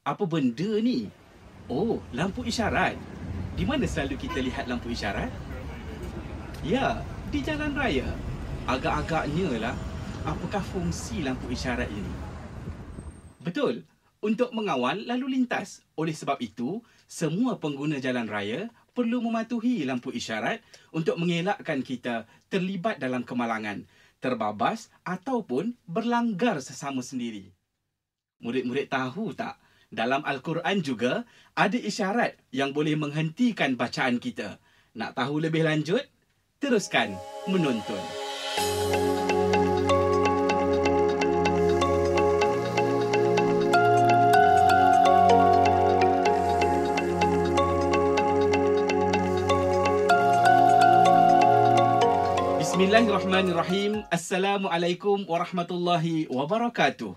Apa benda ni? Oh, lampu isyarat. Di mana selalu kita lihat lampu isyarat? Ya, di jalan raya. Agak-agaknya lah, apakah fungsi lampu isyarat ini? Betul, untuk mengawal lalu lintas. Oleh sebab itu, semua pengguna jalan raya perlu mematuhi lampu isyarat untuk mengelakkan kita terlibat dalam kemalangan, terbabas ataupun berlanggar sesama sendiri. Murid-murid tahu tak? Dalam Al-Quran juga ada isyarat yang boleh menghentikan bacaan kita. Nak tahu lebih lanjut? Teruskan menonton. Bismillahirrahmanirrahim. Assalamualaikum warahmatullahi wabarakatuh.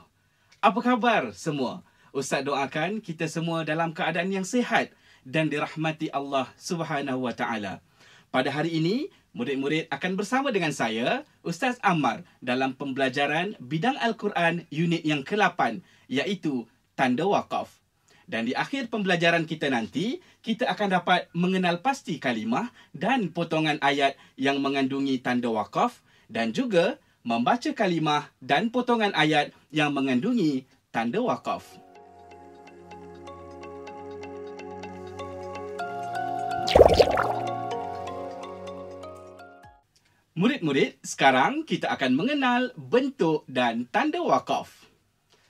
Apa khabar semua? Ustaz doakan kita semua dalam keadaan yang sihat dan dirahmati Allah Subhanahu wa taala. Pada hari ini, murid-murid akan bersama dengan saya, Ustaz Ammar, dalam pembelajaran bidang Al-Quran unit yang ke-8, iaitu tanda wakaf. Dan di akhir pembelajaran kita nanti, kita akan dapat mengenal pasti kalimah dan potongan ayat yang mengandungi tanda wakaf dan juga membaca kalimah dan potongan ayat yang mengandungi tanda wakaf. Murid-murid, sekarang kita akan mengenal bentuk dan tanda wakaf.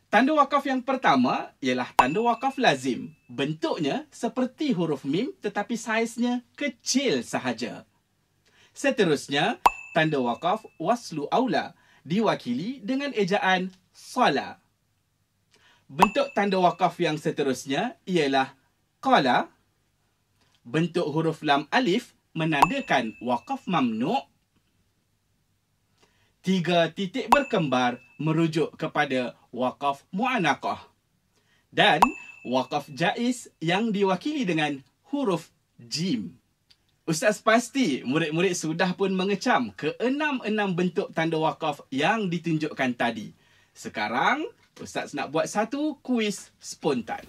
Tanda wakaf yang pertama ialah tanda wakaf lazim. Bentuknya seperti huruf mim tetapi saiznya kecil sahaja. Seterusnya, tanda wakaf waslu aula diwakili dengan ejaan sala. Bentuk tanda wakaf yang seterusnya ialah qala. Bentuk huruf lam alif menandakan wakaf mamnu'. 3 titik berkembar merujuk kepada wakaf mu'anaqah. Dan wakaf jaiz yang diwakili dengan huruf jim. Ustaz pasti murid-murid sudah pun mengecam ke-6 bentuk tanda wakaf yang ditunjukkan tadi. Sekarang, Ustaz nak buat satu kuis spontan.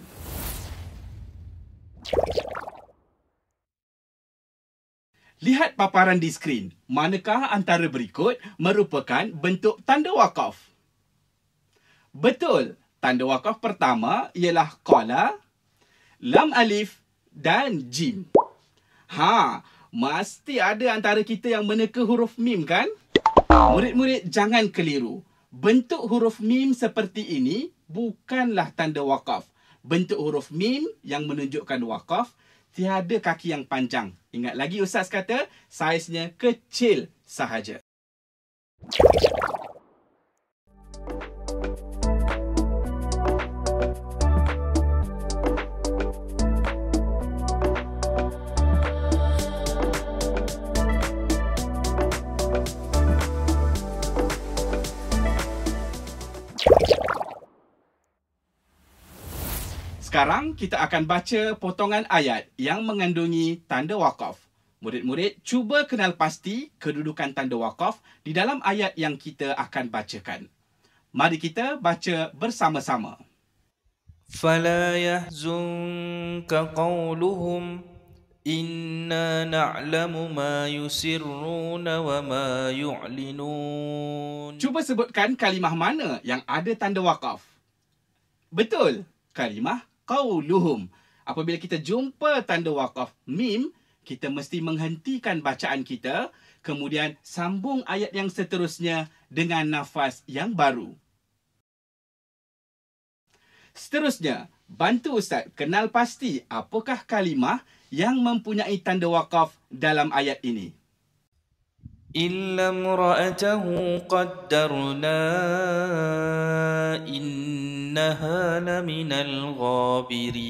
Lihat paparan di skrin. Manakah antara berikut merupakan bentuk tanda wakaf? Betul. Tanda wakaf pertama ialah qala, lam alif dan jim. Mesti ada antara kita yang meneka huruf mim kan? Murid-murid jangan keliru. Bentuk huruf mim seperti ini bukanlah tanda wakaf. Bentuk huruf mim yang menunjukkan wakaf tiada kaki yang panjang. Ingat lagi Ustaz kata, saiznya kecil sahaja. Sekarang kita akan baca potongan ayat yang mengandungi tanda wakaf. Murid-murid, cuba kenal pasti kedudukan tanda wakaf di dalam ayat yang kita akan bacakan. Mari kita baca bersama-sama. فَلَا يَحْزُنْكَ قَوْلُهُمْ إِنَّا نَعْلَمُ مَا يُسِرُّونَ وَمَا يُعْلِنُونَ. Cuba sebutkan kalimah mana yang ada tanda wakaf. Betul, kalimah qauluhum. Apabila kita jumpa tanda wakaf mim, kita mesti menghentikan bacaan kita, kemudian sambung ayat yang seterusnya dengan nafas yang baru. Seterusnya, bantu Ustaz kenal pasti apakah kalimah yang mempunyai tanda wakaf dalam ayat ini. إِلَّا امْرَأَتَهُ قَدَّرْنَا إِنَّهَا لَمِنَ الْغَابِرِينَ.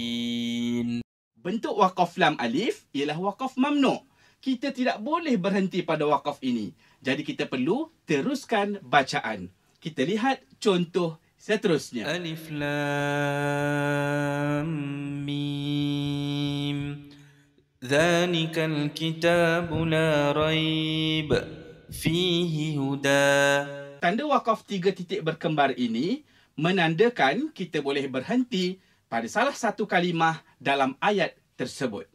Bentuk wakaf lam alif ialah wakaf mamnu'. Kita tidak boleh berhenti pada wakaf ini. Jadi kita perlu teruskan bacaan. Kita lihat contoh seterusnya. ألف لام ميم ذلك الكتاب لا ريب فيه هدى. Tanda wakaf 3 titik berkembar ini menandakan kita boleh berhenti pada salah satu kalimah dalam ayat tersebut.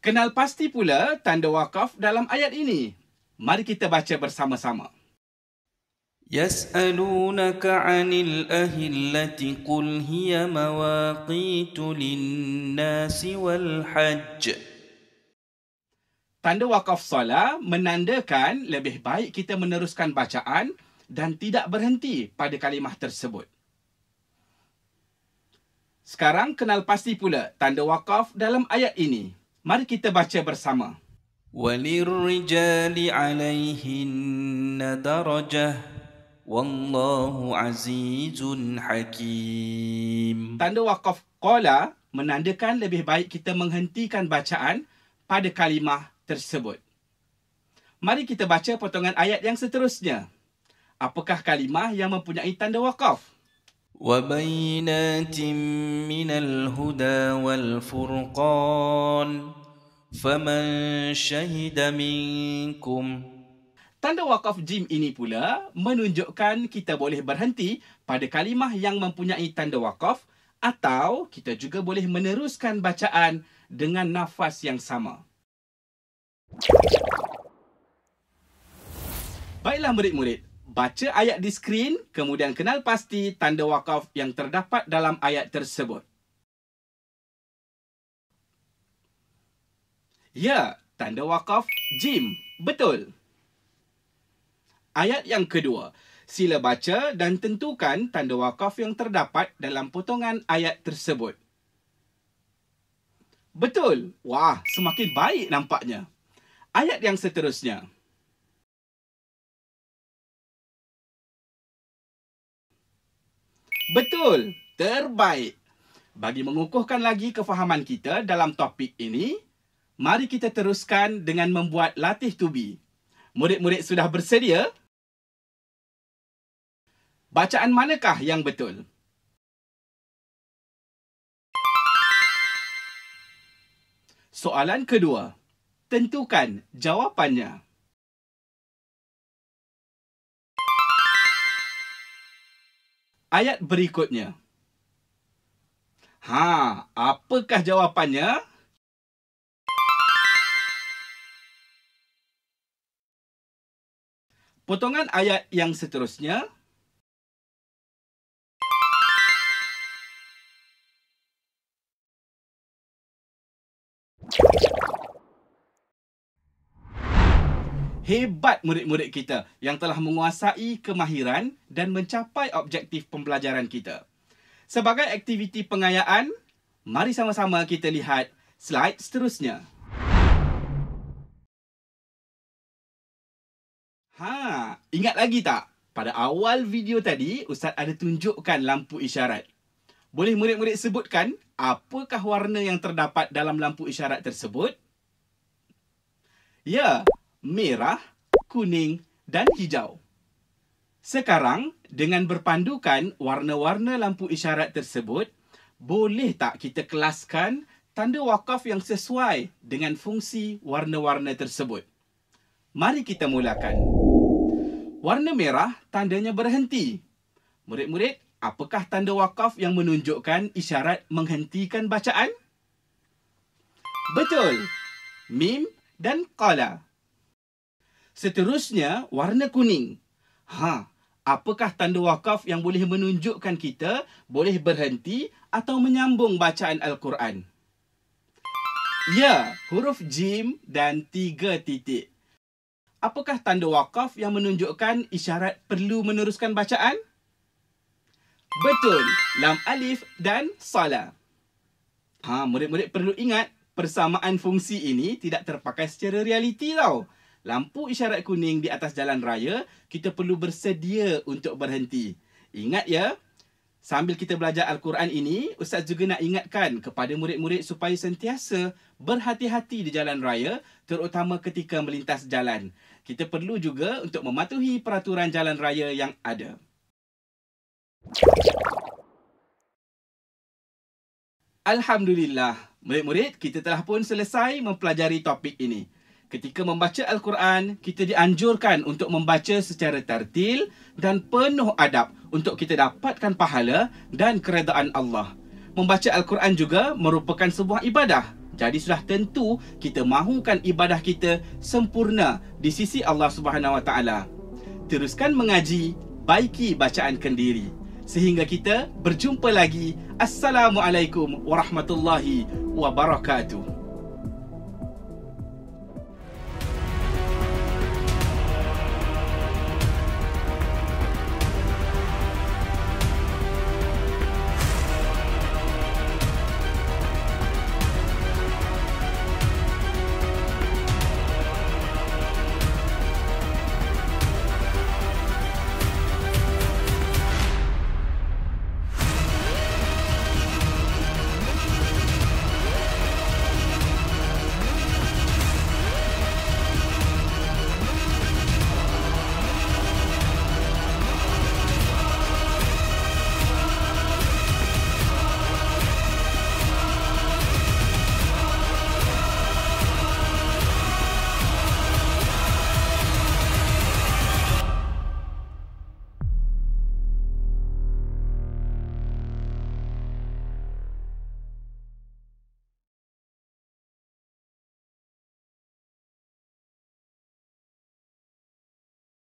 Kenal pasti pula tanda wakaf dalam ayat ini. Mari kita baca bersama-sama. يسألونك عن الأهلة قل هي مواقيت للناس والحج. Tanda wakaf solat menandakan lebih baik kita meneruskan bacaan dan tidak berhenti pada kalimah tersebut. Sekarang kenal pasti pula tanda wakaf dalam ayat ini. Mari kita baca bersama. وَلِلرِّجَالِ عَلَيْهِنَّ دَرَجَةٌ وَاللَّهُ عَزِيزٌ حَكِيمٌ. Tanda wakaf qala menandakan lebih baik kita menghentikan bacaan pada kalimah tersebut. Mari kita baca potongan ayat yang seterusnya. Apakah kalimah yang mempunyai tanda wakaf? وَبَيِّنَاتٍ مِّنَ الْهُدَى وَالْفُرْقَانِ فَمَنْ شَهِدَ مِنْكُمْ. Tanda wakaf jim ini pula menunjukkan kita boleh berhenti pada kalimah yang mempunyai tanda wakaf atau kita juga boleh meneruskan bacaan dengan nafas yang sama. Baiklah murid-murid, baca ayat di skrin kemudian kenal pasti tanda wakaf yang terdapat dalam ayat tersebut. Ya, tanda wakaf jim. Betul. Ayat yang kedua, sila baca dan tentukan tanda wakaf yang terdapat dalam potongan ayat tersebut. Betul. Wah, semakin baik nampaknya. Ayat yang seterusnya. Betul. Terbaik. Bagi mengukuhkan lagi kefahaman kita dalam topik ini, mari kita teruskan dengan membuat latih tubi. Murid-murid sudah bersedia? Bacaan manakah yang betul? Soalan kedua. Tentukan jawapannya. Ayat berikutnya. Apakah jawapannya? Potongan ayat yang seterusnya. Hebat murid-murid kita yang telah menguasai kemahiran dan mencapai objektif pembelajaran kita. Sebagai aktiviti pengayaan, mari sama-sama kita lihat slide seterusnya. Ingat lagi tak? Pada awal video tadi, Ustaz ada tunjukkan lampu isyarat. Boleh murid-murid sebutkan apakah warna yang terdapat dalam lampu isyarat tersebut? Ya, merah, kuning dan hijau. Sekarang, dengan berpandukan warna-warna lampu isyarat tersebut, boleh tak kita kelaskan tanda wakaf yang sesuai dengan fungsi warna-warna tersebut? Mari kita mulakan. Warna merah tandanya berhenti. Murid-murid, apakah tanda wakaf yang menunjukkan isyarat menghentikan bacaan? Betul. Mim dan qala. Seterusnya, warna kuning. Apakah tanda wakaf yang boleh menunjukkan kita boleh berhenti atau menyambung bacaan Al-Quran? Ya, huruf jim dan 3 titik. Apakah tanda wakaf yang menunjukkan isyarat perlu meneruskan bacaan? Betul, lam alif dan salah. Murid-murid perlu ingat, persamaan fungsi ini tidak terpakai secara realiti tau. Lampu isyarat kuning di atas jalan raya, kita perlu bersedia untuk berhenti. Ingat ya, sambil kita belajar Al-Quran ini, Ustaz juga nak ingatkan kepada murid-murid supaya sentiasa berhati-hati di jalan raya, terutama ketika melintas jalan. Kita perlu juga untuk mematuhi peraturan jalan raya yang ada. Alhamdulillah, murid-murid, kita telah pun selesai mempelajari topik ini. Ketika membaca Al-Quran, kita dianjurkan untuk membaca secara tartil dan penuh adab untuk kita dapatkan pahala dan keredaan Allah. Membaca Al-Quran juga merupakan sebuah ibadah. Jadi sudah tentu kita mahukan ibadah kita sempurna di sisi Allah Subhanahu Wa Taala. Teruskan mengaji, baiki bacaan kendiri. Sehingga kita berjumpa lagi. Assalamualaikum warahmatullahi wabarakatuh.